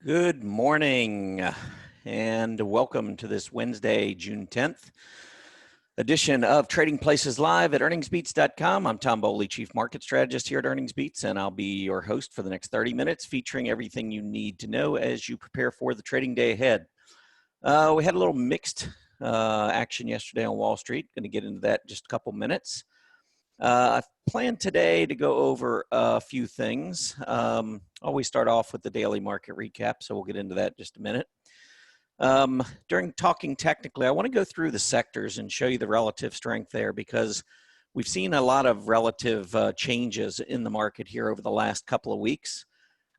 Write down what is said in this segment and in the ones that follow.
Good morning and welcome to this Wednesday, June 10th edition of Trading Places Live at earningsbeats.com. I'm Tom Bowley, Chief Market Strategist here at Earnings Beats, and I'll be your host for the next 30 minutes featuring everything you need to know as you prepare for the trading day ahead. We had a little mixed action yesterday on Wall Street. Going to get into that in just a couple minutes. I plan today to go over a few things. Always start off with the daily market recap, so we'll get into that in just a minute. During talking technically, I want to go through the sectors and show you the relative strength there because we've seen a lot of relative changes in the market here over the last couple of weeks.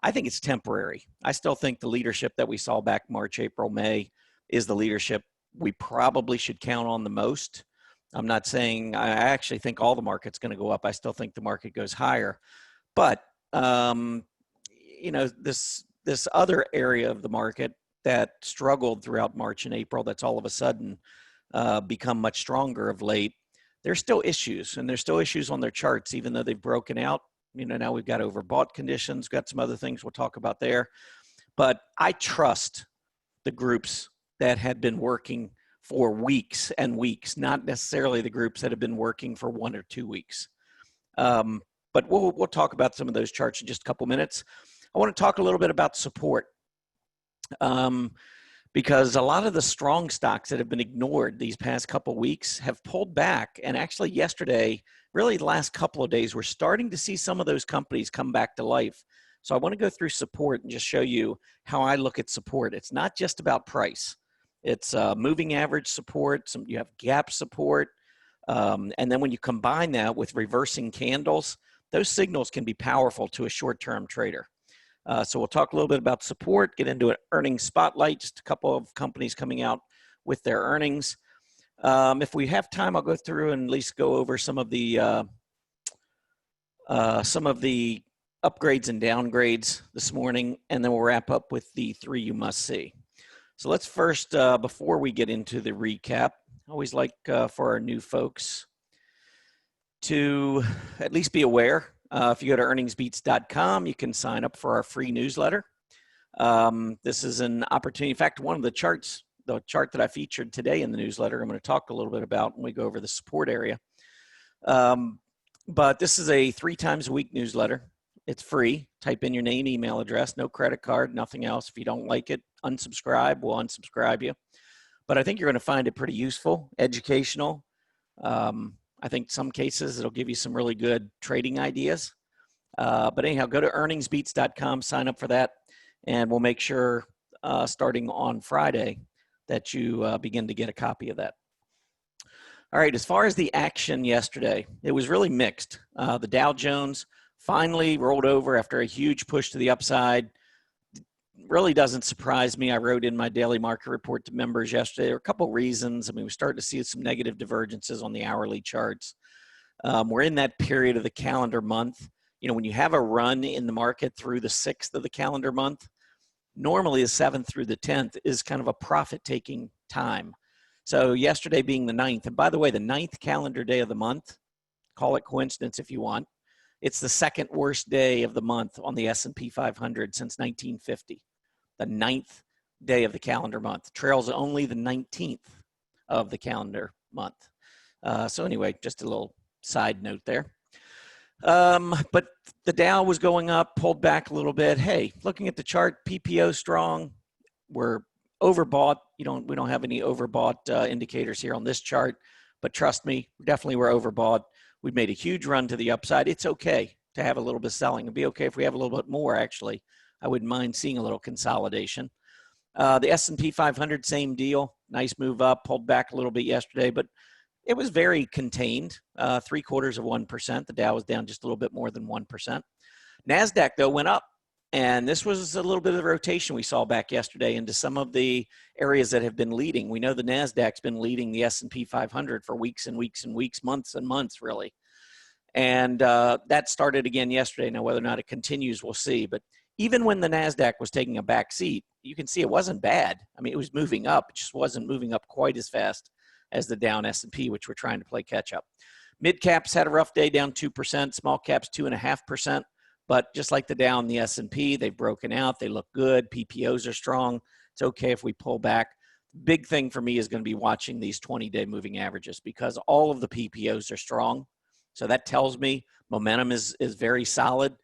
I think it's temporary. I still think the leadership that we saw back March, April, May is the leadership we probably should count on the most. I'm not saying I actually think all the market's going to go up. I still think the market goes higher. But, you know, this other area of the market that struggled throughout March and April, that's all of a sudden become much stronger of late, there's still issues. And there's still issues on their charts, even though they've broken out. You know, now we've got overbought conditions, got some other things we'll talk about there. But I trust the groups that had been working for weeks and weeks, not necessarily the groups that have been working for 1 or 2 weeks. But we'll talk about some of those charts in just a couple minutes. I want to talk a little bit about support because a lot of the strong stocks that have been ignored these past couple of weeks have pulled back. And actually yesterday, really the last couple of days, we're starting to see some of those companies come back to life. So I want to go through support and just show you how I look at support. It's not just about price. It's moving average support, you have gap support, and then when you combine that with reversing candles, those signals can be powerful to a short-term trader. So we'll talk a little bit about support, get into an earnings spotlight, just a couple of companies coming out with their earnings. If we have time, I'll go through and at least go over some of the upgrades and downgrades this morning, and then we'll wrap up with the 3 you must see. So let's first, before we get into the recap, I always like for our new folks to at least be aware. If you go to earningsbeats.com, you can sign up for our free newsletter. This is an opportunity. In fact, one of the charts, the chart that I featured today in the newsletter, I'm going to talk a little bit about when we go over the support area. But this is a 3 times a week newsletter. It's free. Type in your name, email address, no credit card, nothing else. If you don't like it, unsubscribe. We'll unsubscribe you. But I think you're going to find it pretty useful, educational. I think some cases it'll give you some really good trading ideas. But anyhow, go to earningsbeats.com, sign up for that, and we'll make sure starting on Friday that you begin to get a copy of that. All right, as far as the action yesterday, it was really mixed. The Dow Jones finally rolled over after a huge push to the upside. Really doesn't surprise me. I wrote in my daily market report to members yesterday. There are a couple reasons. I mean, we're starting to see some negative divergences on the hourly charts. We're in that period of the calendar month. You know, when you have a run in the market through the 6th of the calendar month, normally the 7th through the 10th is kind of a profit-taking time. So yesterday being the 9th, and by the way, the 9th calendar day of the month, call it coincidence if you want, it's the 2nd worst day of the month on the S&P 500 since 1950. The 9th day of the calendar month trails only the 19th of the calendar month. So anyway, just a little side note there. But the Dow was going up, pulled back a little bit. Hey, looking at the chart, PPO strong. We're overbought. We don't have any overbought indicators here on this chart, but trust me, definitely we're overbought. We've made a huge run to the upside. It's okay to have a little bit of selling. It'd be okay if we have a little bit more, actually. I wouldn't mind seeing a little consolidation. The S&P 500, same deal. Nice move up, pulled back a little bit yesterday, but it was very contained, 0.75%. The Dow was down just a little bit more than 1%. NASDAQ, though, went up. And this was a little bit of the rotation we saw back yesterday into some of the areas that have been leading. We know the NASDAQ's been leading the S&P 500 for weeks and weeks and weeks, months and months, really. And that started again yesterday. Now, whether or not it continues, we'll see. But even when the NASDAQ was taking a back seat, you can see it wasn't bad. I mean, it was moving up. It just wasn't moving up quite as fast as the down S&P, which we're trying to play catch up. Mid caps had a rough day, down 2%. Small caps, 2.5%. But just like the Dow and the S&P, they've broken out. They look good. PPOs are strong. It's okay if we pull back. Big thing for me is going to be watching these 20-day moving averages because all of the PPOs are strong. So that tells me momentum is very solid.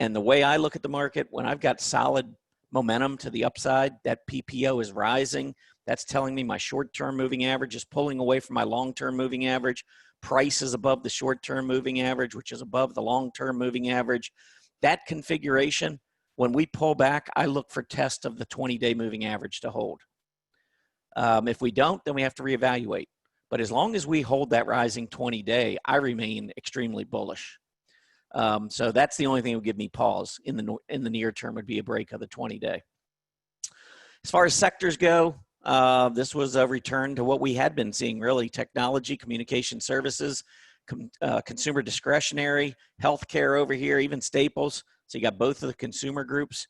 And the way I look at the market, when I've got solid momentum to the upside, that PPO is rising. That's telling me my short-term moving average is pulling away from my long-term moving average. Price is above the short-term moving average, which is above the long-term moving average. That configuration, when we pull back, I look for test of the 20-day moving average to hold. If we don't, then we have to reevaluate. But as long as we hold that rising 20-day, I remain extremely bullish. So that's the only thing that would give me pause in the near term would be a break of the 20-day. As far as sectors go, this was a return to what we had been seeing, really. Technology, communication services, consumer discretionary, healthcare over here, even staples. So you got both of the consumer groups.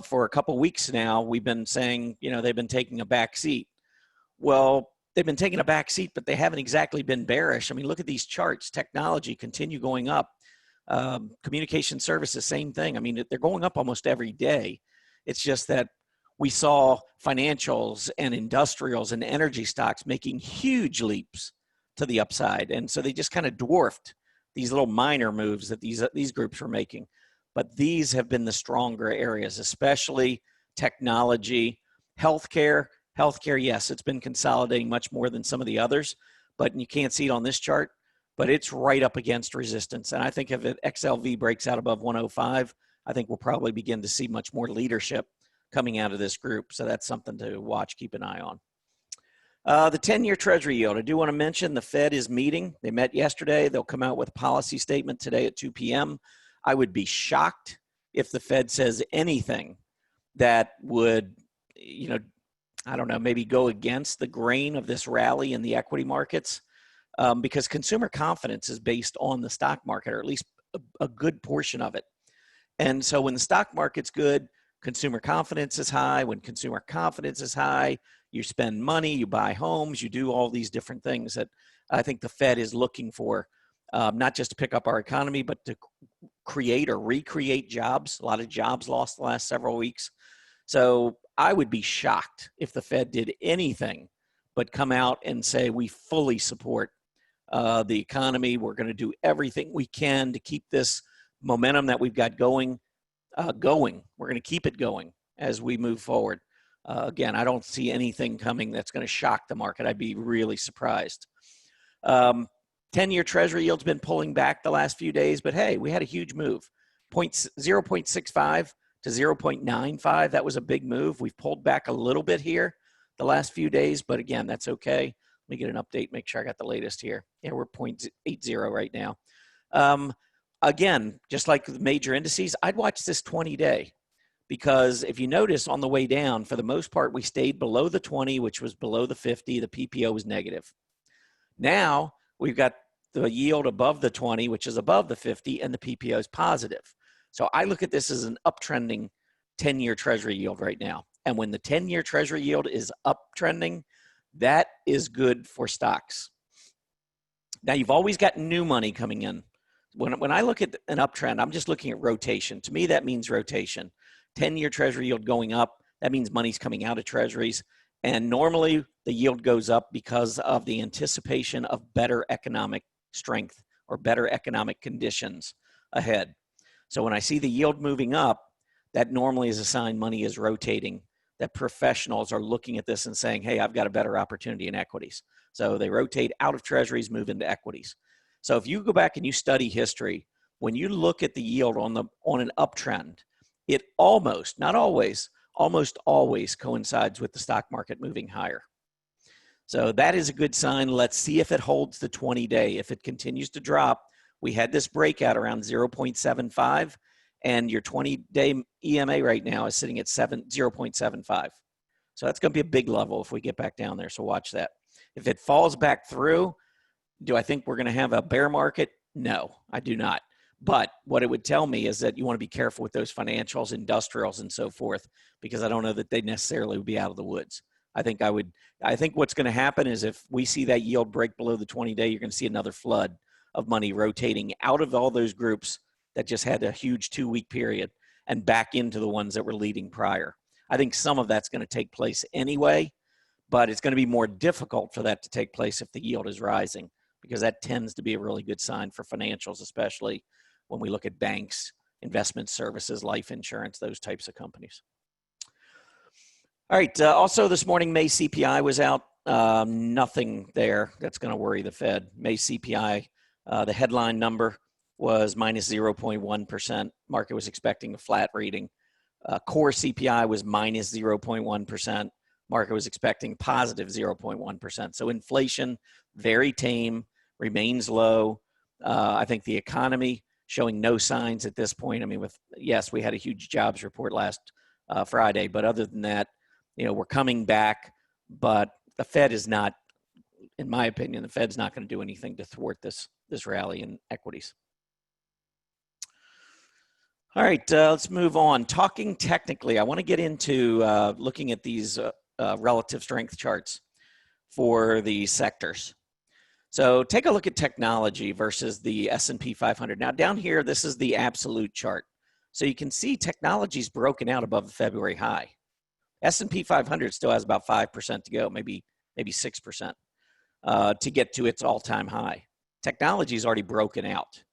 For a couple weeks now, we've been saying, they've been taking a back seat. Well, they've been taking a back seat, but they haven't exactly been bearish. I mean, look at these charts. Technology continue going up. Communication services, same thing. I mean, they're going up almost every day. It's just that we saw financials and industrials and energy stocks making huge leaps to the upside. And so they just kind of dwarfed these little minor moves that these groups were making. But these have been the stronger areas, especially technology, healthcare. Healthcare, yes, it's been consolidating much more than some of the others, but you can't see it on this chart, but it's right up against resistance. And I think if XLV breaks out above 105, I think we'll probably begin to see much more leadership coming out of this group. So that's something to watch, keep an eye on. The 10-year Treasury yield, I do want to mention the Fed is meeting. They met yesterday. They'll come out with a policy statement today at 2 p.m. I would be shocked if the Fed says anything that would, I don't know, maybe go against the grain of this rally in the equity markets, because consumer confidence is based on the stock market, or at least a good portion of it. And so when the stock market's good, consumer confidence is high. When consumer confidence is high, you spend money, you buy homes, you do all these different things that I think the Fed is looking for, not just to pick up our economy, but to create or recreate jobs. A lot of jobs lost the last several weeks. So I would be shocked if the Fed did anything but come out and say, we fully support the economy. We're going to do everything we can to keep this momentum that we've got going. We're going to keep it going as we move forward. Again, I don't see anything coming that's going to shock the market. I'd be really surprised. 10-year Treasury yield's been pulling back the last few days, but hey, we had a huge move. 0.65 to 0.95. That was a big move. We've pulled back a little bit here the last few days, but again, that's okay. Let me get an update, make sure I got the latest here. Yeah, we're 0.80 right now. Again, just like the major indices, I'd watch this 20-day because if you notice on the way down, for the most part, we stayed below the 20, which was below the 50. The PPO was negative. Now we've got the yield above the 20, which is above the 50, and the PPO is positive. So I look at this as an uptrending 10-year Treasury yield right now. And when the 10-year Treasury yield is uptrending, that is good for stocks. Now, you've always got new money coming in. When I look at an uptrend, I'm just looking at rotation. To me, that means rotation. 10-year Treasury yield going up, that means money's coming out of Treasuries. And normally the yield goes up because of the anticipation of better economic strength or better economic conditions ahead. So when I see the yield moving up, that normally is a sign money is rotating, that professionals are looking at this and saying, hey, I've got a better opportunity in equities. So they rotate out of Treasuries, move into equities. So if you go back and you study history, when you look at the yield on an uptrend, it almost, not always, almost always coincides with the stock market moving higher. So that is a good sign. Let's see if it holds the 20-day. If it continues to drop, we had this breakout around 0.75, and your 20-day EMA right now is sitting at 0.75. So that's going to be a big level if we get back down there. So watch that. If it falls back through, do I think we're going to have a bear market? No, I do not. But what it would tell me is that you want to be careful with those financials, industrials, and so forth, because I don't know that they necessarily would be out of the woods. I think what's going to happen is if we see that yield break below the 20-day, you're going to see another flood of money rotating out of all those groups that just had a huge 2-week period and back into the ones that were leading prior. I think some of that's going to take place anyway, but it's going to be more difficult for that to take place if the yield is rising, because that tends to be a really good sign for financials, especially when we look at banks, investment services, life insurance, those types of companies. All right. Also this morning, May CPI was out. Nothing there that's going to worry the Fed. May CPI, the headline number was minus 0.1%. Market was expecting a flat reading. Core CPI was minus 0.1%. Market was expecting positive 0.1%. So inflation, very tame, remains low. I think the economy showing no signs at this point. I mean, yes, we had a huge jobs report last Friday, but other than that, we're coming back, but the Fed is not, in my opinion, the Fed's not going to do anything to thwart this rally in equities. All right, let's move on. Talking technically, I want to get into looking at these relative strength charts for the sectors. So take a look at technology versus the S&P 500. Now down here, this is the absolute chart. So you can see technology's broken out above the February high. S&P 500 still has about 5% to go, maybe 6% to get to its all-time high. Technology's already broken out.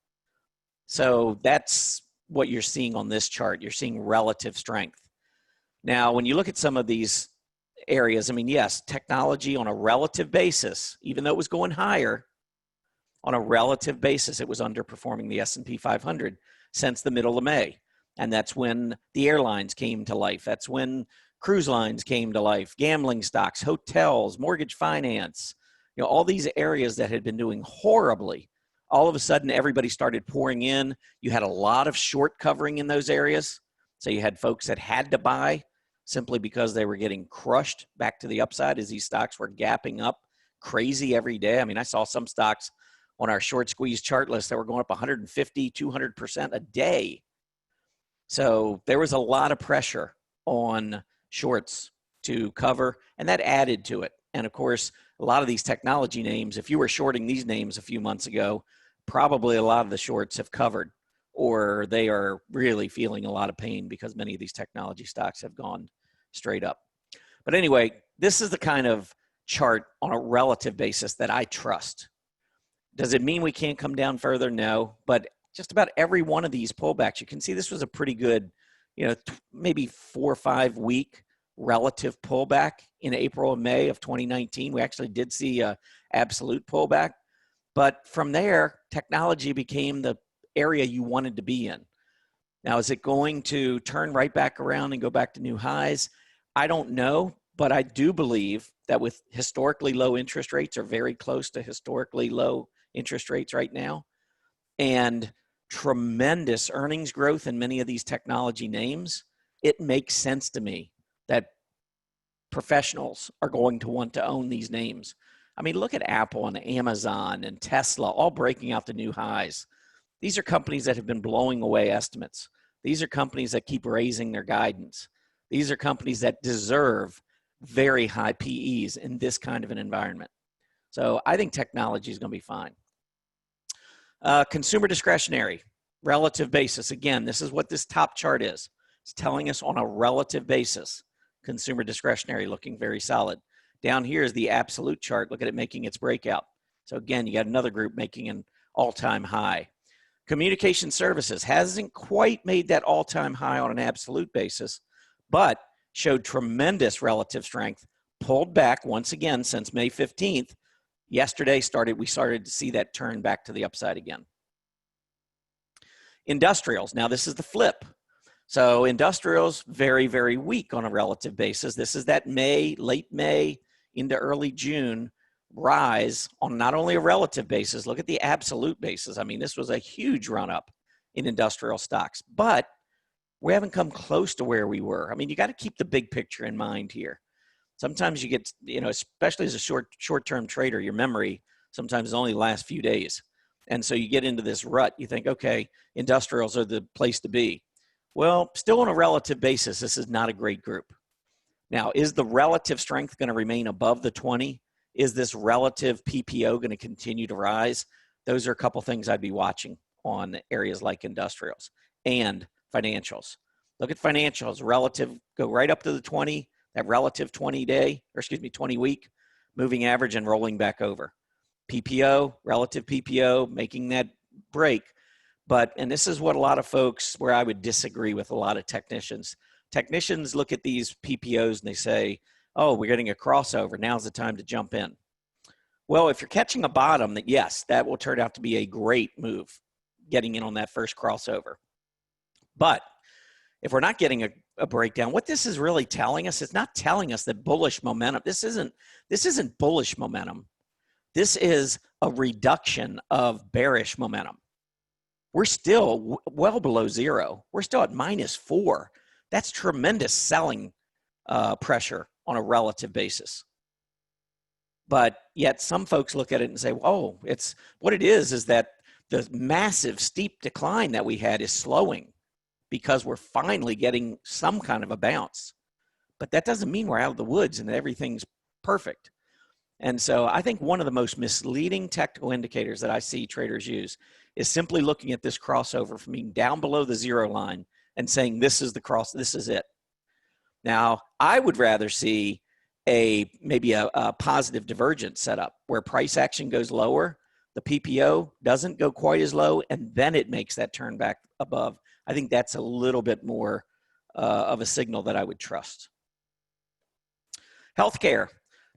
So that's what you're seeing on this chart. You're seeing relative strength. Now, when you look at some of these areas, I mean, yes, technology on a relative basis, even though it was going higher, on a relative basis, it was underperforming the S&P 500 since the middle of May. And that's when the airlines came to life. That's when cruise lines came to life, gambling stocks, hotels, mortgage finance, all these areas that had been doing horribly. All of a sudden, everybody started pouring in. You had a lot of short covering in those areas. So you had folks that had to buy simply because they were getting crushed back to the upside as these stocks were gapping up crazy every day. I mean, I saw some stocks on our short squeeze chart list that were going up 150, 200% a day. So there was a lot of pressure on shorts to cover, and that added to it. And of course, a lot of these technology names, if you were shorting these names a few months ago, probably a lot of the shorts have covered, or they are really feeling a lot of pain because many of these technology stocks have gone straight up. But anyway, this is the kind of chart on a relative basis that I trust. Does it mean we can't come down further? No, but just about every one of these pullbacks, you can see this was a pretty good, maybe 4 or 5 week relative pullback in April and May of 2019. We actually did see a absolute pullback, but from there, technology became the area you wanted to be in. Now, is it going to turn right back around and go back to new highs? I don't know, but I do believe that with historically low interest rates, or very close to historically low interest rates right now, and tremendous earnings growth in many of these technology names, it makes sense to me that professionals are going to want to own these names. I mean, look at Apple and Amazon and Tesla all breaking out to new highs. These are companies that have been blowing away estimates. These are companies that keep raising their guidance. These are companies that deserve very high PEs in this kind of an environment. So I think technology is going to be fine. Consumer discretionary, relative basis. Again, this is what this top chart is. It's telling us on a relative basis, consumer discretionary looking very solid. Down here is the absolute chart. Look at it making its breakout. So again, you got another group making an all-time high. Communication services hasn't quite made that all-time high on an absolute basis, but showed tremendous relative strength, pulled back once again since May 15th. Yesterday we started to see that turn back to the upside again. Industrials, now this is the flip. So industrials, very, very weak on a relative basis. This is that late May into early June rise on not only a relative basis, look at the absolute basis. I mean, this was a huge run up in industrial stocks, but we haven't come close to where we were. I mean, you got to keep the big picture in mind here. Sometimes you get, especially as a short-term trader, your memory sometimes only lasts a few days. And so you get into this rut. You think, okay, industrials are the place to be. Well, still on a relative basis, this is not a great group. Now, is the relative strength going to remain above the 20? Is this relative PPO going to continue to rise? Those are a couple things I'd be watching on areas like industrials and financials. Look at financials, relative, go right up to the 20, that relative 20 week moving average and rolling back over. PPO, relative PPO, making that break. But, and this is what a lot of folks, where I would disagree with a lot of technicians. Technicians look at these PPOs and they say, oh, we're getting a crossover. Now's the time to jump in. Well, if you're catching a bottom, that yes, that will turn out to be a great move, getting in on that first crossover. But if we're not getting a breakdown, what this is really telling us, it's not telling us that bullish momentum. This isn't bullish momentum. This is a reduction of bearish momentum. We're still well below zero. We're still at -4. That's tremendous selling pressure on a relative basis. But yet some folks look at it and say, oh, it's what it is that the massive steep decline that we had is slowing because we're finally getting some kind of a bounce. But that doesn't mean we're out of the woods and that everything's perfect. And so I think one of the most misleading technical indicators that I see traders use is simply looking at this crossover from being down below the zero line and saying, this is the cross, this is it. Now, I would rather see maybe a positive divergence setup where price action goes lower, the PPO doesn't go quite as low, and then it makes that turn back above. I think that's a little bit more of a signal that I would trust. Healthcare.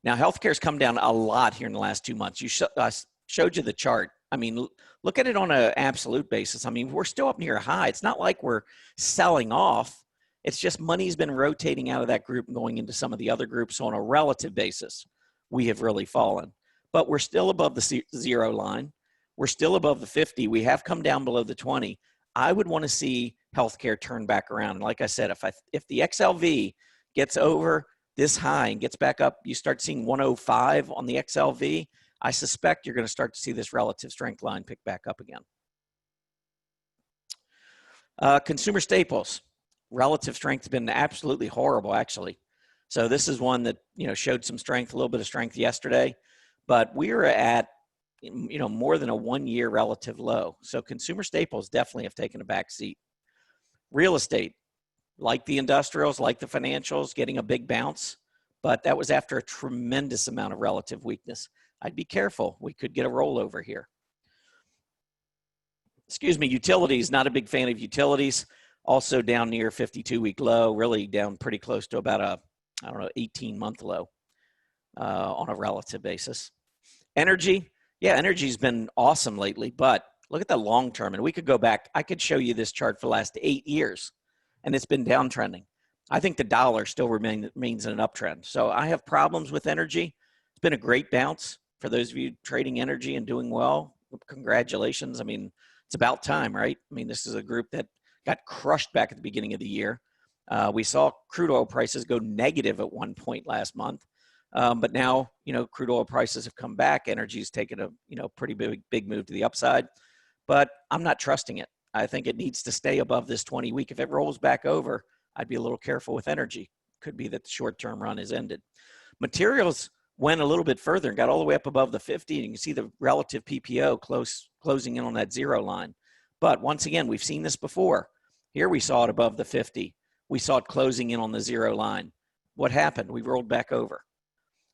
Now, healthcare's come down a lot here in the last 2 months. I showed you the chart. I mean, look at it on an absolute basis. I mean, we're still up near a high. It's not like we're selling off. It's just money's been rotating out of that group and going into some of the other groups. So on a relative basis, we have really fallen. But we're still above the zero line. We're still above the 50. We have come down below the 20. I would want to see healthcare turn back around. And like I said, if the XLV gets over this high and gets back up, you start seeing 105 on the XLV, I suspect you're going to start to see this relative strength line pick back up again. Consumer staples. Relative strength has been absolutely horrible, actually. So this is one that, showed some strength, a little bit of strength yesterday, but we are at, more than a 1 year relative low. So consumer staples definitely have taken a back seat. Real estate, like the industrials, like the financials, getting a big bounce, but that was after a tremendous amount of relative weakness. I'd be careful. We could get a rollover here. Excuse me, utilities, not a big fan of utilities. Also down near 52-week low, really down pretty close to about a, 18-month low on a relative basis. Energy, yeah, energy's been awesome lately, but look at the long term. And we could go back. I could show you this chart for the last 8 years, and it's been downtrending. I think the dollar still remains in an uptrend. So I have problems with energy. It's been a great bounce for those of you trading energy and doing well. Congratulations. I mean, it's about time, right? I mean, this is a group that got crushed back at the beginning of the year. We saw crude oil prices go negative at one point last month. But now, crude oil prices have come back. Energy's taken a, pretty big move to the upside. But I'm not trusting it. I think it needs to stay above this 20-week. If it rolls back over, I'd be a little careful with energy. Could be that the short-term run is ended. Materials went a little bit further and got all the way up above the 50. And you can see the relative PPO closing in on that zero line. But once again, we've seen this before. Here we saw it above the 50. We saw it closing in on the zero line. What happened? We rolled back over.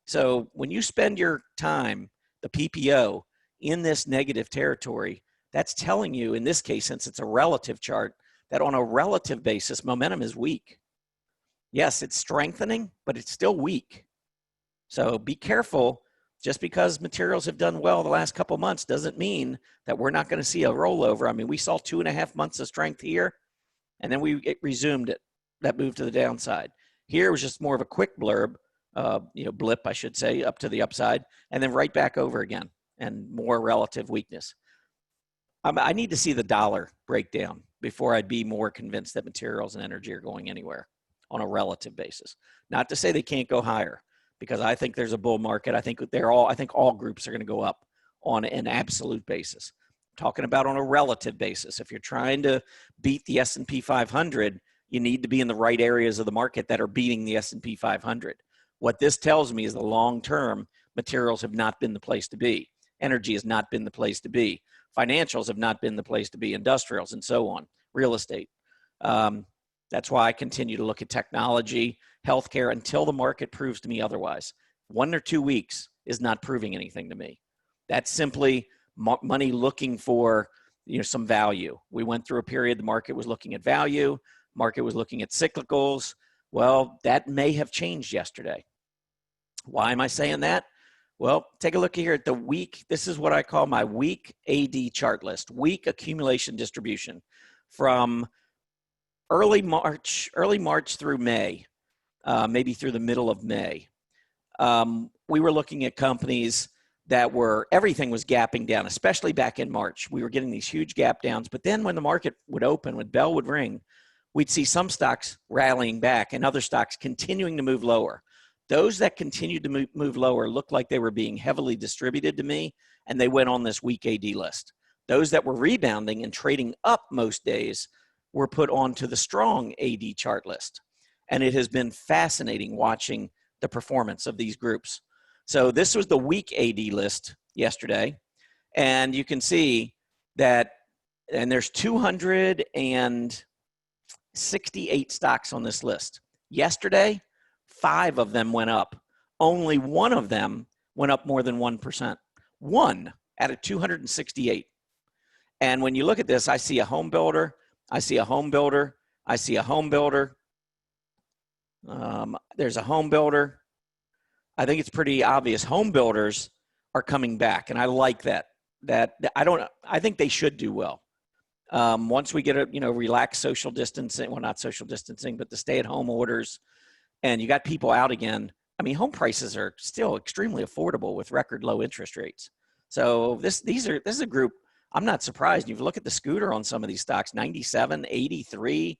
So when you spend your time, the PPO, in this negative territory, that's telling you, in this case, since it's a relative chart, that on a relative basis, momentum is weak. Yes, it's strengthening, but it's still weak. So be careful. Just because materials have done well the last couple months doesn't mean that we're not going to see a rollover. I mean, we saw 2.5 months of strength here, and then it resumed it. That moved to the downside. Here was just more of a quick blip, I should say, up to the upside, and then right back over again, and more relative weakness. I need to see the dollar break down before I'd be more convinced that materials and energy are going anywhere on a relative basis. Not to say they can't go higher, because I think there's a bull market. I think all groups are going to go up on an absolute basis. I'm talking about on a relative basis. If you're trying to beat the S&P 500, you need to be in the right areas of the market that are beating the S&P 500. What this tells me is the long-term materials have not been the place to be. Energy has not been the place to be. Financials have not been the place to be. Industrials and so on. Real estate. That's why I continue to look at technology, healthcare, until the market proves to me otherwise. 1 or 2 weeks is not proving anything to me. That's simply money looking for some value. We went through a period the market was looking at value, market was looking at cyclicals. Well, that may have changed yesterday. Why am I saying that? Well, take a look here at the week. This is what I call my week AD chart list, week accumulation distribution from early March through May, maybe through the middle of May. We were looking at companies that everything was gapping down, especially back in March. We were getting these huge gap downs, but then when the market would open, when bell would ring, we'd see some stocks rallying back and other stocks continuing to move lower. Those that continued to move lower looked like they were being heavily distributed to me, and they went on this weak AD list. Those that were rebounding and trading up most days were put onto the strong AD chart list. And it has been fascinating watching the performance of these groups. So this was the weak AD list yesterday, and you can see that, and there's 268 stocks on this list. Yesterday, 5 of them went up. Only 1 of them went up more than 1%. 1 out of 268. And when you look at this, I see a home builder, I see a home builder, I see a home builder. There's a home builder. I think it's pretty obvious home builders are coming back, and I like that. I think they should do well. Once we get relaxed social distancing, well, not social distancing, but the stay-at-home orders, and you got people out again. I mean, home prices are still extremely affordable with record low interest rates. So this is a group. I'm not surprised. You look at the scooter on some of these stocks, 97, 83.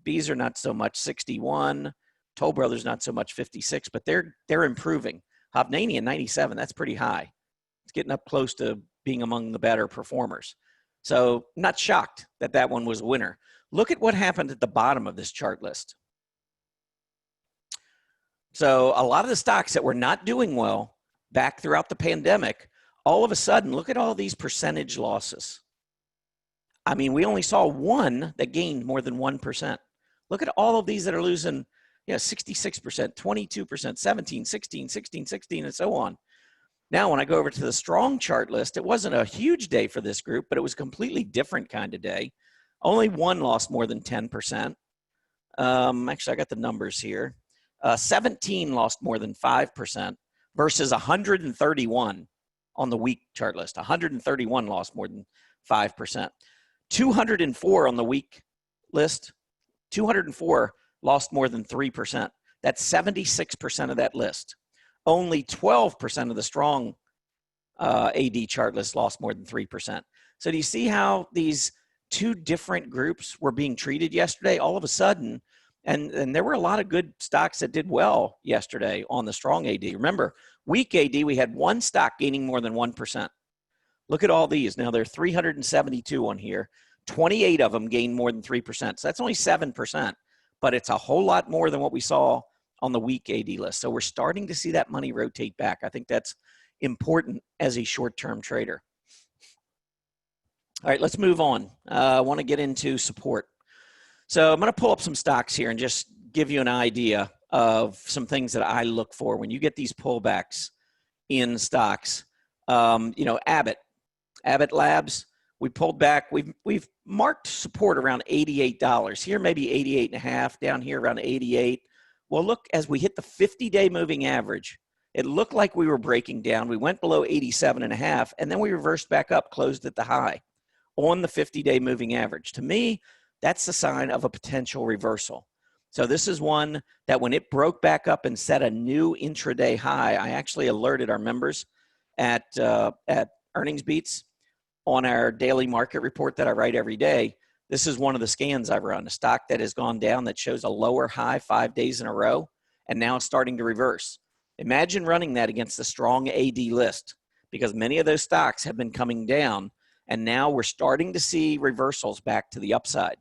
Bees are not so much, 61. Toll Brothers not so much, 56, but they're improving. Hovnanian 97, that's pretty high. It's getting up close to being among the better performers. So not shocked that one was a winner. Look at what happened at the bottom of this chart list. So a lot of the stocks that were not doing well back throughout the pandemic, all of a sudden, look at all these percentage losses. I mean, we only saw 1 that gained more than 1%. Look at all of these that are losing 66%, 22%, 17, 16, 16, 16, and so on. Now, when I go over to the strong chart list, it wasn't a huge day for this group, but it was a completely different kind of day. Only 1 lost more than 10%. Actually, I got the numbers here. 17 lost more than 5% versus 131 on the weak chart list. 131 lost more than 5%. 204 on the weak list. 204 lost more than 3%. That's 76% of that list. Only 12% of the strong AD chart list lost more than 3%. So do you see how these 2 different groups were being treated yesterday? All of a sudden, and there were a lot of good stocks that did well yesterday on the strong AD. Remember, weak AD, we had 1 stock gaining more than 1%. Look at all these. Now, there are 372 on here. 28 of them gained more than 3%. So that's only 7%. But it's a whole lot more than what we saw on the weak AD list. So we're starting to see that money rotate back. I think that's important as a short-term trader. All right, let's move on. I want to get into support. So I'm going to pull up some stocks here and just give you an idea of some things that I look for when you get these pullbacks in stocks. Abbott Labs, we pulled back. We've marked support around $88. Here, maybe 88.5. Down here, around 88. Well, look, as we hit the 50-day moving average, it looked like we were breaking down. We went below 87.5, and then we reversed back up, closed at the high on the 50-day moving average. To me, that's the sign of a potential reversal. So this is one that when it broke back up and set a new intraday high, I actually alerted our members at Earnings Beats on our daily market report that I write every day. This is one of the scans I run, a stock that has gone down that shows a lower high 5 days in a row, and now it's starting to reverse. Imagine running that against the strong AD list, because many of those stocks have been coming down, and now we're starting to see reversals back to the upside.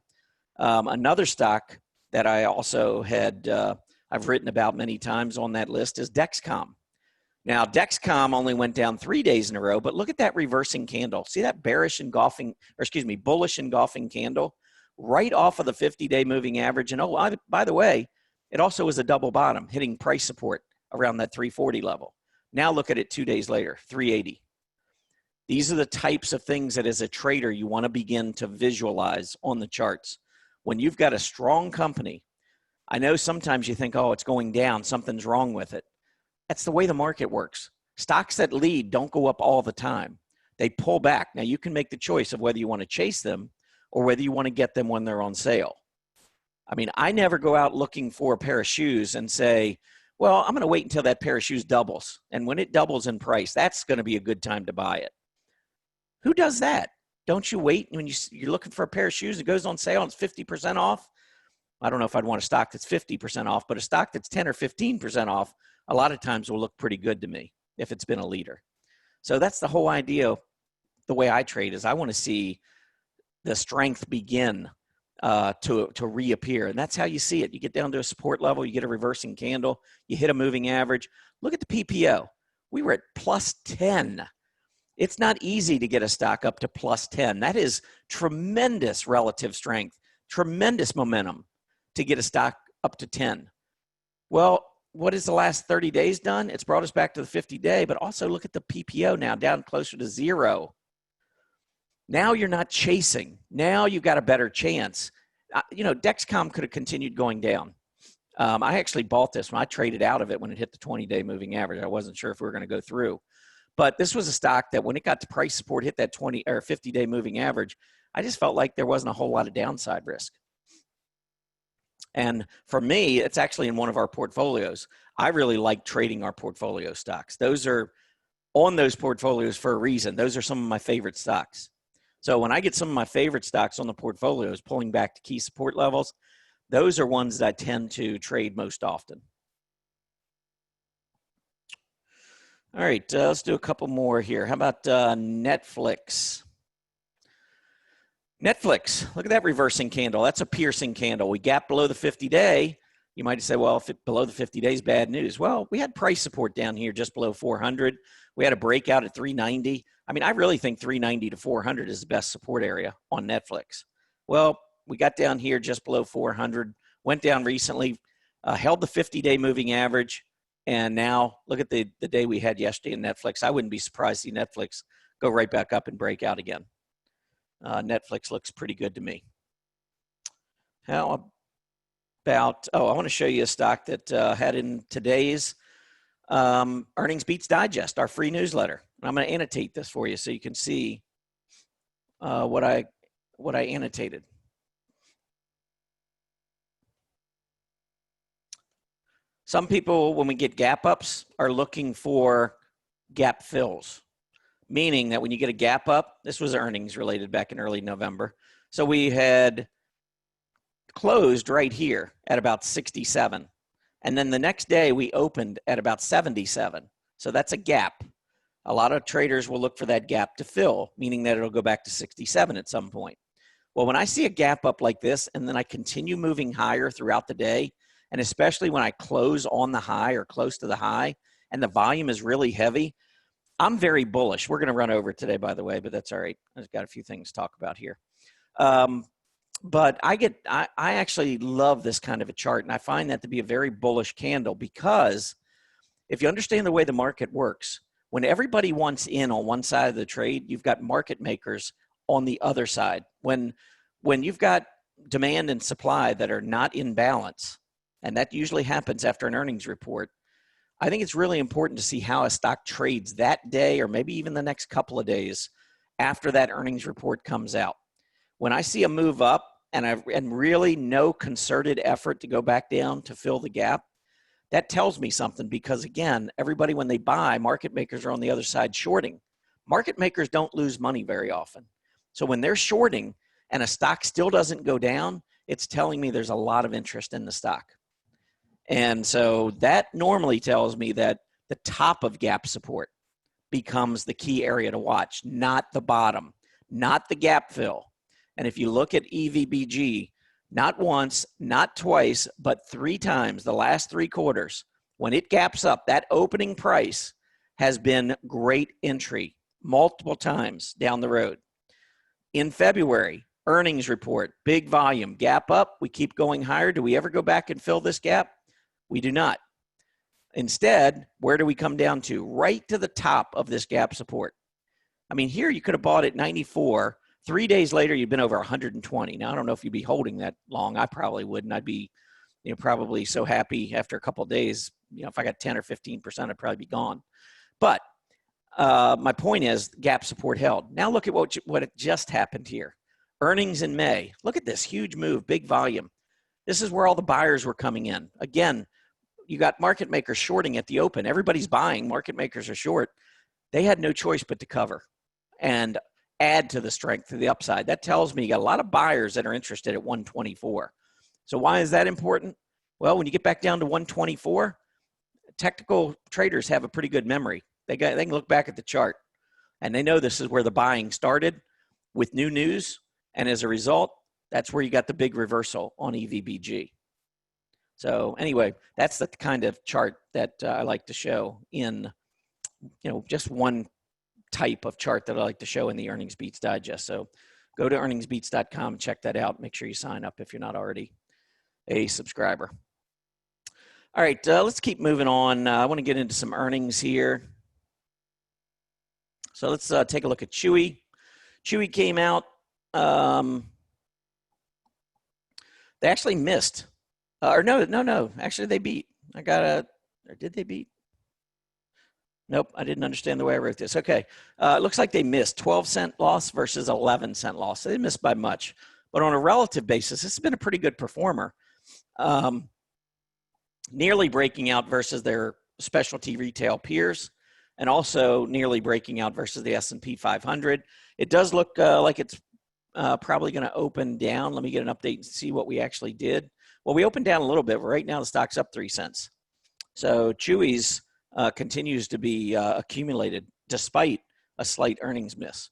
Another stock that I also had, I've written about many times on that list is Dexcom. Now, Dexcom only went down 3 days in a row, but look at that reversing candle. See that bullish engulfing candle right off of the 50-day moving average. And oh, by the way, it also was a double bottom, hitting price support around that 340 level. Now look at it 2 days later, 380. These are the types of things that as a trader you want to begin to visualize on the charts. When you've got a strong company, I know sometimes you think, oh, it's going down, something's wrong with it. That's the way the market works. Stocks that lead don't go up all the time. They pull back. Now, you can make the choice of whether you want to chase them or whether you want to get them when they're on sale. I mean, I never go out looking for a pair of shoes and say, well, I'm going to wait until that pair of shoes doubles. And when it doubles in price, that's going to be a good time to buy it. Who does that? Don't you wait when you're looking for a pair of shoes, it goes on sale and it's 50% off? I don't know if I'd want a stock that's 50% off, but a stock that's 10 or 15% off, a lot of times will look pretty good to me if it's been a leader. So that's the whole idea. The way I trade is I want to see the strength begin to reappear. And that's how you see it. You get down to a support level, you get a reversing candle, you hit a moving average. Look at the PPO. We were at plus 10. It's not easy to get a stock up to plus 10. That is tremendous relative strength, tremendous momentum to get a stock up to 10. Well, what has the last 30 days done? It's brought us back to the 50-day, but also look at the PPO now, down closer to 0. Now you're not chasing. Now you've got a better chance. Dexcom could have continued going down. I actually bought this when I traded out of it when it hit the 20-day moving average. I wasn't sure if we were going to go through. But this was a stock that when it got to price support, hit that 20 or 50-day moving average, I just felt like there wasn't a whole lot of downside risk. And for me, it's actually in one of our portfolios. I really like trading our portfolio stocks. Those are on those portfolios for a reason. Those are some of my favorite stocks. So when I get some of my favorite stocks on the portfolios pulling back to key support levels, those are ones that I tend to trade most often. All right, let's do a couple more here. How about Netflix? Netflix, look at that reversing candle. That's a piercing candle. We gap below the 50-day. You might say, well, if it's below the 50 days, bad news. Well, we had price support down here just below 400. We had a breakout at 390. I mean, I really think 390 to 400 is the best support area on Netflix. Well, we got down here just below 400, went down recently, held the 50-day moving average, and now look at the day we had yesterday in Netflix. I wouldn't be surprised to see Netflix go right back up and break out again. Netflix looks pretty good to me. How about, I want to show you a stock that had in today's Earnings Beats Digest, our free newsletter. And I'm going to annotate this for you so you can see what I annotated. Some people, when we get gap ups, are looking for gap fills, meaning that when you get a gap up, this was earnings related back in early November. So we had closed right here at about 67. And then the next day we opened at about 77. So that's a gap. A lot of traders will look for that gap to fill, meaning that it'll go back to 67 at some point. Well, when I see a gap up like this, and then I continue moving higher throughout the day, and especially when I close on the high or close to the high, and the volume is really heavy, I'm very bullish. We're going to run over today, by the way, but that's all right. I've got a few things to talk about here. But I actually love this kind of a chart, and I find that to be a very bullish candle because if you understand the way the market works, when everybody wants in on one side of the trade, you've got market makers on the other side. When you've got demand and supply that are not in balance, and that usually happens after an earnings report, I think it's really important to see how a stock trades that day or maybe even the next couple of days after that earnings report comes out. When I see a move up and really no concerted effort to go back down to fill the gap, that tells me something because, again, everybody when they buy, market makers are on the other side shorting. Market makers don't lose money very often. So when they're shorting and a stock still doesn't go down, it's telling me there's a lot of interest in the stock. And so that normally tells me that the top of gap support becomes the key area to watch, not the bottom, not the gap fill. And if you look at EVBG, not once, not twice, but 3 times the last 3 quarters, when it gaps up, that opening price has been great entry multiple times down the road. In February, earnings report, big volume, gap up, we keep going higher. Do we ever go back and fill this gap? We do not. Instead, where do we come down to? Right to the top of this gap support. I mean, here you could have bought at 94. 3 days later, you'd been over 120. Now, I don't know if you'd be holding that long. I probably wouldn't. I'd be, probably so happy after a couple of days. If I got 10 or 15%, I'd probably be gone. But my point is, gap support held. Now look at what just happened here. Earnings in May. Look at this huge move, big volume. This is where all the buyers were coming in. Again, you got market makers shorting at the open. Everybody's buying. Market makers are short. They had no choice but to cover and add to the strength to the upside. That tells me you got a lot of buyers that are interested at 124. So why is that important? Well, when you get back down to 124, technical traders have a pretty good memory. They can look back at the chart, and they know this is where the buying started with new news. And as a result, that's where you got the big reversal on EVBG. So anyway, that's the kind of chart that I like to show in, just one type of chart that I like to show in the Earnings Beats Digest. So go to earningsbeats.com, check that out. Make sure you sign up if you're not already a subscriber. All right, let's keep moving on. I want to get into some earnings here. So let's take a look at Chewy. Chewy came out. They actually missed. No. Actually, they beat. Or did they beat? Nope, I didn't understand the way I wrote this. Okay, it looks like they missed 12-cent loss versus 11-cent loss. So they missed by much. But on a relative basis, this has been a pretty good performer. Nearly breaking out versus their specialty retail peers, and also nearly breaking out versus the S&P 500. It does look like it's probably going to open down. Let me get an update and see what we actually did. Well, we opened down a little bit. Right now, the stock's up 3 cents. So Chewy's continues to be accumulated despite a slight earnings miss.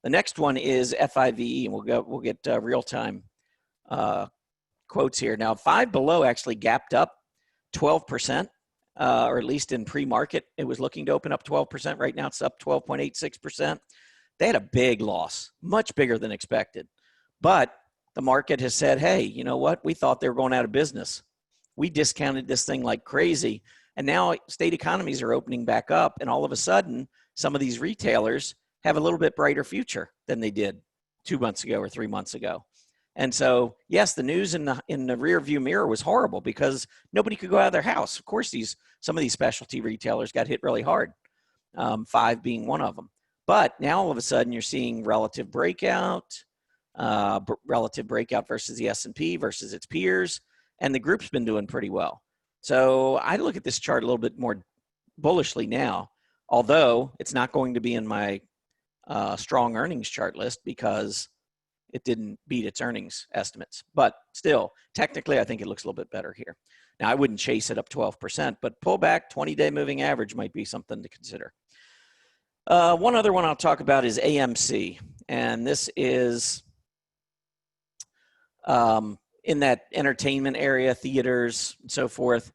The next one is FIVE, and we'll get real-time quotes here. Now, Five Below actually gapped up 12%, or at least in pre-market, it was looking to open up 12%. Right now, it's up 12.86%. They had a big loss, much bigger than expected. But the market has said, hey, you know what? We thought they were going out of business. We discounted this thing like crazy. And now state economies are opening back up. And all of a sudden, some of these retailers have a little bit brighter future than they did 2 months ago or 3 months ago. And so, yes, the news in the rear view mirror was horrible because nobody could go out of their house. Of course, some of these specialty retailers got hit really hard, Five being one of them. But now all of a sudden you're seeing relative breakout versus the S&P versus its peers, and the group's been doing pretty well. So I look at this chart a little bit more bullishly now, although it's not going to be in my strong earnings chart list because it didn't beat its earnings estimates. But still, technically, I think it looks a little bit better here. Now, I wouldn't chase it up 12%, but pull back 20-day moving average might be something to consider. One other one I'll talk about is AMC, and this is in that entertainment area, theaters, and so forth.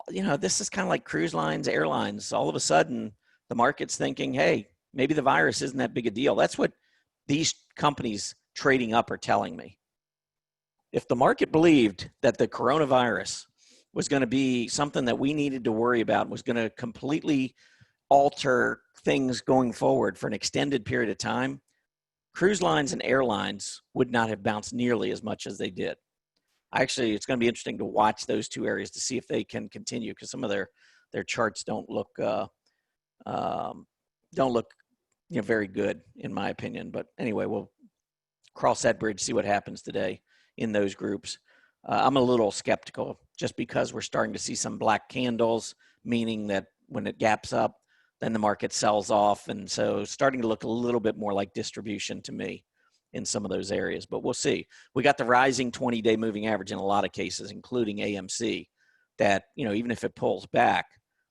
This is kind of like cruise lines, airlines. All of a sudden, the market's thinking, hey, maybe the virus isn't that big a deal. That's what these companies trading up are telling me. If the market believed that the coronavirus was going to be something that we needed to worry about, was going to completely alter things going forward for an extended period of time, cruise lines and airlines would not have bounced nearly as much as they did. Actually, it's going to be interesting to watch those two areas to see if they can continue, because some of their charts don't look very good in my opinion. But anyway, we'll cross that bridge, see what happens today in those groups. I'm a little skeptical just because we're starting to see some black candles, meaning that when it gaps up, then the market sells off. And so starting to look a little bit more like distribution to me in some of those areas, but we'll see. We got the rising 20-day moving average in a lot of cases, including AMC, that, even if it pulls back,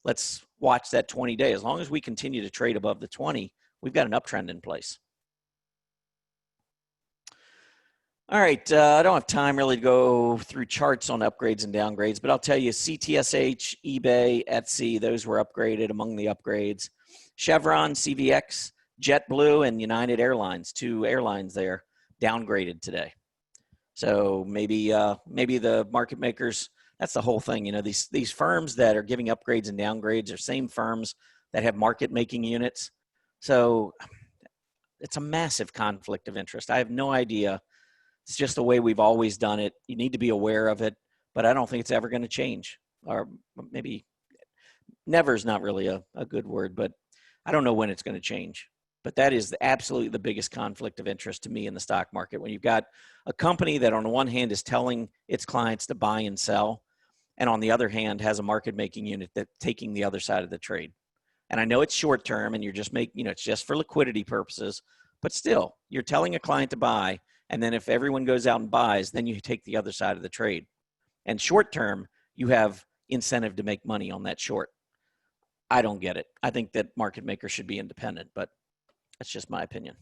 let's watch that 20-day. As long as we continue to trade above the 20, we've got an uptrend in place. All right, I don't have time really to go through charts on upgrades and downgrades, but I'll tell you CTSH, eBay, Etsy, those were upgraded among the upgrades. Chevron, CVX, JetBlue, and United Airlines, 2 airlines there, downgraded today. So maybe the market makers, that's the whole thing. You know, these firms that are giving upgrades and downgrades are same firms that have market making units. So it's a massive conflict of interest. I have no idea. It's just the way we've always done it. You need to be aware of it, but I don't think it's ever going to change. Or maybe never is not really a good word, but I don't know when it's going to change. But that is absolutely the biggest conflict of interest to me in the stock market. When you've got a company that on the one hand is telling its clients to buy and sell, and on the other hand has a market making unit that's taking the other side of the trade. And I know it's short term and you're just it's just for liquidity purposes, but still you're telling a client to buy. And then if everyone goes out and buys, then you take the other side of the trade. And short term, you have incentive to make money on that short. I don't get it. I think that market makers should be independent, but that's just my opinion.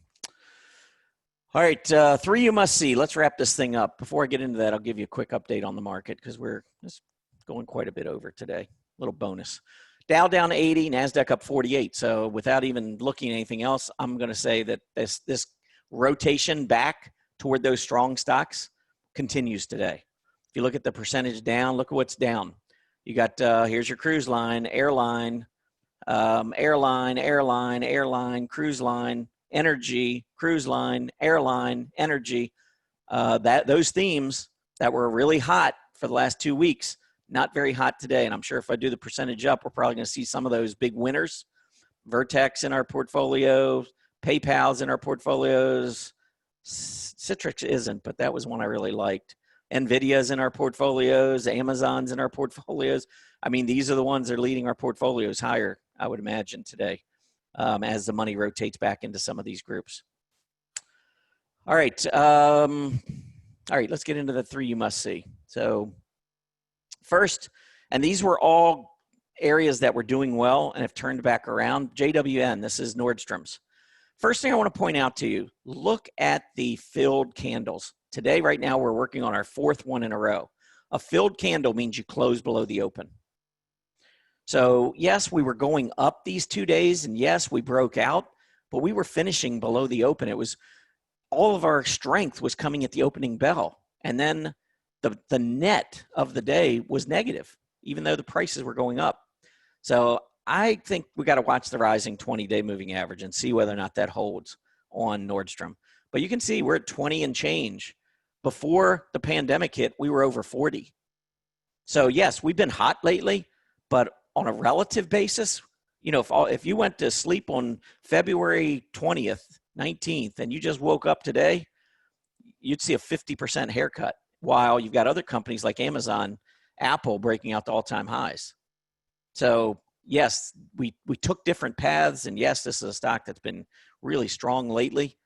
All right, 3 you must see. Let's wrap this thing up. Before I get into that, I'll give you a quick update on the market because we're just going quite a bit over today. Little bonus. Dow down 80, NASDAQ up 48. So without even looking at anything else, I'm going to say that this rotation back toward those strong stocks continues today. If you look at the percentage down, look at what's down. You got, here's your cruise line, airline, cruise line, energy, cruise line, airline, energy. Those themes that were really hot for the last 2 weeks, not very hot today. And I'm sure if I do the percentage up, we're probably going to see some of those big winners. Vertex in our portfolio, PayPal's in our portfolios. Citrix isn't, but that was one I really liked. NVIDIA's in our portfolios, Amazon's in our portfolios. I mean, these are the ones that are leading our portfolios higher, I would imagine, today, as the money rotates back into some of these groups. All right. Let's get into the 3 you must see. So first, and these were all areas that were doing well and have turned back around. JWN, this is Nordstrom's. First thing I want to point out to you, look at the filled candles. Today, right now, we're working on our 4th one in a row. A filled candle means you close below the open. So yes, we were going up these 2 days, and yes, we broke out, but we were finishing below the open. It was all of our strength was coming at the opening bell. And then the net of the day was negative, even though the prices were going up. So I think we got to watch the rising 20-day moving average and see whether or not that holds on Nordstrom. But you can see we're at 20 and change. Before the pandemic hit, we were over 40. So yes, we've been hot lately, but on a relative basis, you know, if you went to sleep on February 20th, 19th, and you just woke up today, you'd see a 50% haircut, while you've got other companies like Amazon, Apple breaking out to all-time highs. So yes, we took different paths, and yes, this is a stock that's been really strong lately.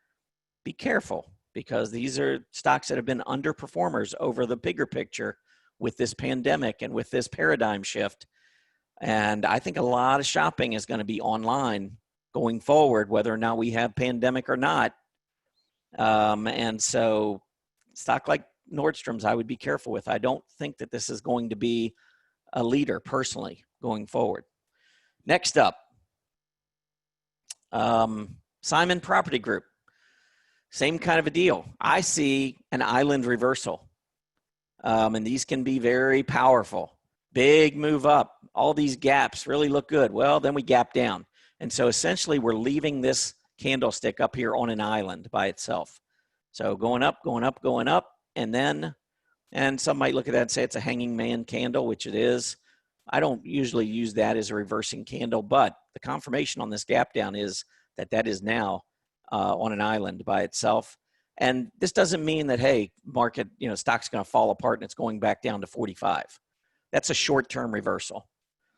Be careful, because these are stocks that have been underperformers over the bigger picture with this pandemic and with this paradigm shift. And I think a lot of shopping is going to be online going forward, whether or not we have pandemic or not. And so stock like Nordstrom's, I would be careful with. I don't think that this is going to be a leader personally going forward. Next up, Simon Property Group. Same kind of a deal. I see an island reversal. And these can be very powerful. Big move up. All these gaps really look good. Well, then we gap down. And so essentially we're leaving this candlestick up here on an island by itself. So going up, going up, going up. And some might look at that and say it's a hanging man candle, which it is. I don't usually use that as a reversing candle, but the confirmation on this gap down is that is now on an island by itself. And this doesn't mean that, hey, market, stock's going to fall apart and it's going back down to 45. That's a short-term reversal.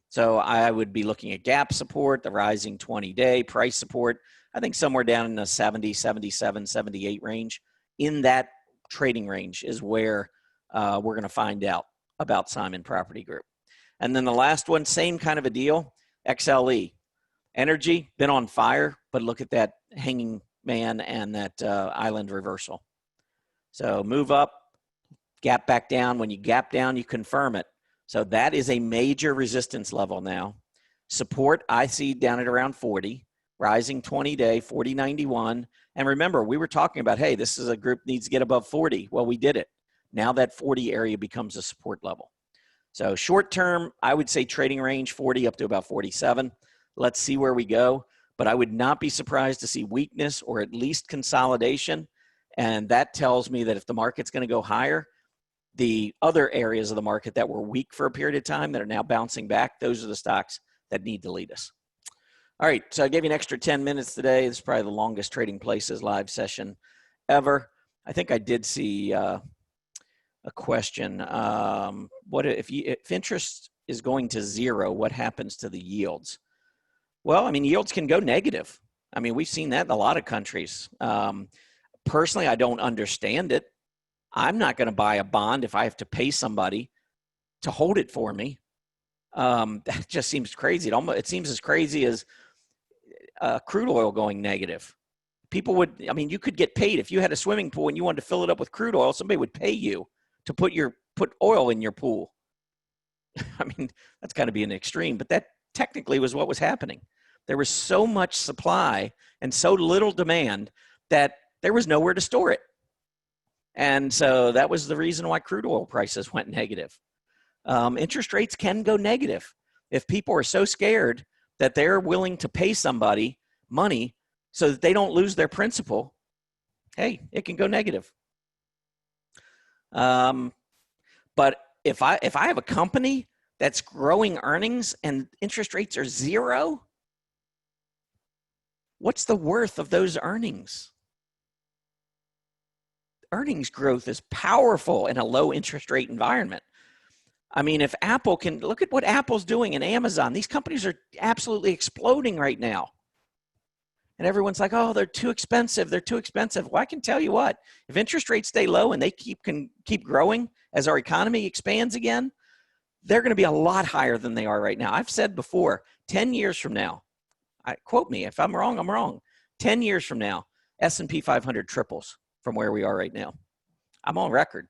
So I would be looking at gap support, the rising 20-day price support, I think somewhere down in the 70, 77, 78 range. In that trading range is where we're going to find out about Simon Property Group. And then the last one, same kind of a deal, XLE. Energy, been on fire, but look at that hanging man and that island reversal. So move up, gap back down. When you gap down, you confirm it. So that is a major resistance level now. Support I see down at around 40, rising 20-day, 40.91. And remember, we were talking about, hey, this is a group needs to get above 40. Well, we did it. Now that 40 area becomes a support level. So short term, I would say trading range 40 up to about 47. Let's see where we go. But I would not be surprised to see weakness or at least consolidation. And that tells me that if the market's going to go higher, the other areas of the market that were weak for a period of time that are now bouncing back, those are the stocks that need to lead us. All right, so I gave you an extra 10 minutes today. This is probably the longest Trading Places live session ever. I think I did see a question. What if interest is going to zero, what happens to the yields? Well, I mean, yields can go negative. I mean, we've seen that in a lot of countries. Personally, I don't understand it. I'm not going to buy a bond if I have to pay somebody to hold it for me. That just seems crazy. It seems as crazy as crude oil going negative. People would, I mean, you could get paid if you had a swimming pool and you wanted to fill it up with crude oil. Somebody would pay you to put oil in your pool. I mean, that's got to be an extreme, but that technically was what was happening. There was so much supply and so little demand that there was nowhere to store it. And so that was the reason why crude oil prices went negative. Interest rates can go negative. If people are so scared that they're willing to pay somebody money so that they don't lose their principal, hey, it can go negative. But if I have a company that's growing earnings and interest rates are zero, what's the worth of those earnings? Earnings growth is powerful in a low interest rate environment. I mean, if Apple can, look at what Apple's doing and Amazon, these companies are absolutely exploding right now. And everyone's like, oh, they're too expensive. They're too expensive. Well, I can tell you what, if interest rates stay low and they can keep growing as our economy expands again, they're going to be a lot higher than they are right now. I've said before, 10 years from now, quote me, if I'm wrong, I'm wrong. 10 years from now, S&P 500 triples from where we are right now. I'm on record.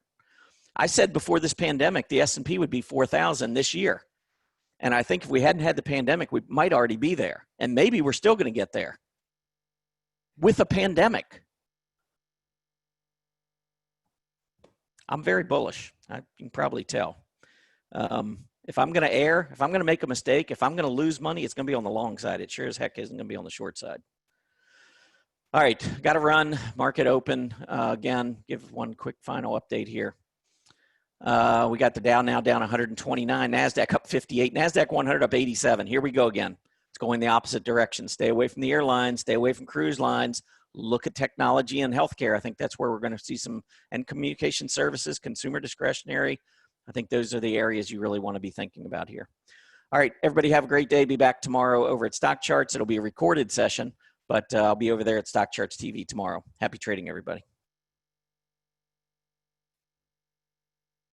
I said before this pandemic, the S&P would be 4,000 this year. And I think if we hadn't had the pandemic, we might already be there. And maybe we're still going to get there with a pandemic. I'm very bullish. You can probably tell. If I'm going to err, if I'm going to make a mistake, if I'm going to lose money, it's going to be on the long side. It sure as heck isn't going to be on the short side. All right, got to run. Market open. Again, give one quick final update here. We got the Dow now down 129, NASDAQ up 58, NASDAQ 100 up 87. Here we go again. It's going the opposite direction. Stay away from the airlines, stay away from cruise lines, look at technology and healthcare. I think that's where we're going to see some, and communication services, consumer discretionary. I think those are the areas you really want to be thinking about here. All right, everybody have a great day. Be back tomorrow over at Stock Charts. It'll be a recorded session, but I'll be over there at Stock Charts TV tomorrow. Happy trading, everybody.